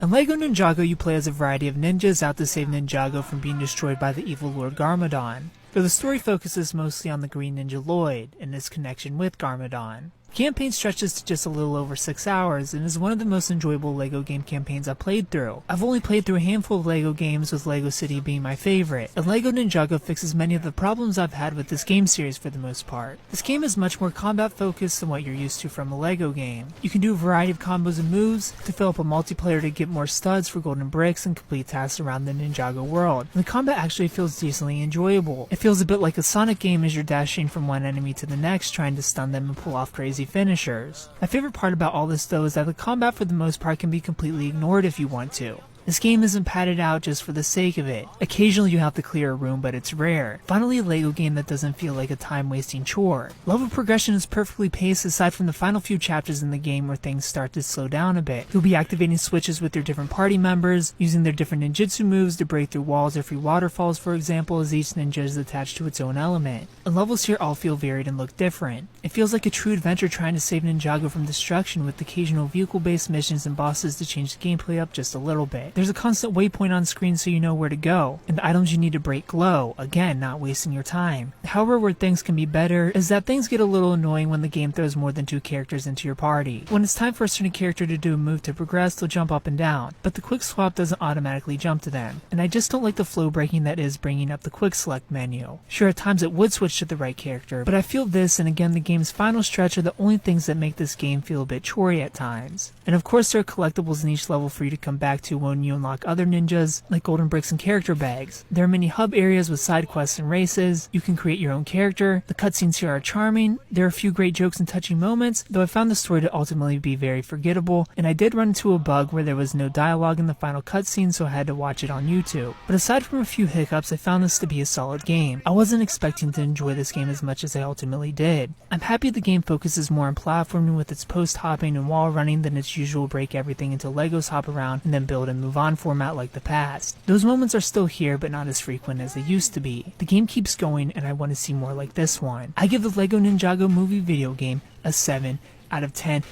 In LEGO Ninjago, you play as a variety of ninjas out to save Ninjago from being destroyed by the evil Lord Garmadon. Though the story focuses mostly on the green ninja Lloyd and his connection with Garmadon. The campaign stretches to just a little over 6 hours and is one of the most enjoyable LEGO game campaigns I've played through. I've only played through a handful of LEGO games, with LEGO City being my favorite, and LEGO Ninjago fixes many of the problems I've had with this game series for the most part. This game is much more combat focused than what you're used to from a LEGO game. You can do a variety of combos and moves to fill up a multiplayer to get more studs for golden bricks and complete tasks around the Ninjago world. And the combat actually feels decently enjoyable. It feels a bit like a Sonic game as you're dashing from one enemy to the next, trying to stun them and pull off crazy finishers. My favorite part about all this though is that the combat for the most part can be completely ignored if you want to. This game isn't padded out just for the sake of it. Occasionally you have to clear a room, but it's rare. Finally, a LEGO game that doesn't feel like a time-wasting chore. Level progression is perfectly paced aside from the final few chapters in the game where things start to slow down a bit. You'll be activating switches with your different party members, using their different ninjutsu moves to break through walls or free waterfalls, for example, as each ninja is attached to its own element. And levels here all feel varied and look different. It feels like a true adventure trying to save Ninjago from destruction, with occasional vehicle-based missions and bosses to change the gameplay up just a little bit. There's a constant waypoint on screen so you know where to go, and the items you need to break glow, again not wasting your time. However, where things can be better is that things get a little annoying when the game throws more than 2 characters into your party. When it's time for a certain character to do a move to progress, they'll jump up and down, but the quick swap doesn't automatically jump to them, and I just don't like the flow breaking that is bringing up the quick select menu. Sure, at times it would switch to the right character, but I feel this and again the game's final stretch are the only things that make this game feel a bit chory at times. And of course there are collectibles in each level for you to come back to when you unlock other ninjas, like golden bricks and character bags. There are many hub areas with side quests and races. You can create your own character. The cutscenes here are charming. There are a few great jokes and touching moments, though I found the story to ultimately be very forgettable, and I did run into a bug where there was no dialogue in the final cutscene, so I had to watch it on YouTube. But aside from a few hiccups, I found this to be a solid game. I wasn't expecting to enjoy this game as much as I ultimately did. I'm happy the game focuses more on platforming with its post-hopping and wall running than its usual break everything into Legos hop around and then build and move on format like the past. Those moments are still here, but not as frequent as they used to be. The game keeps going and I want to see more like this one. I give the LEGO Ninjago movie video game a 7 out of 10.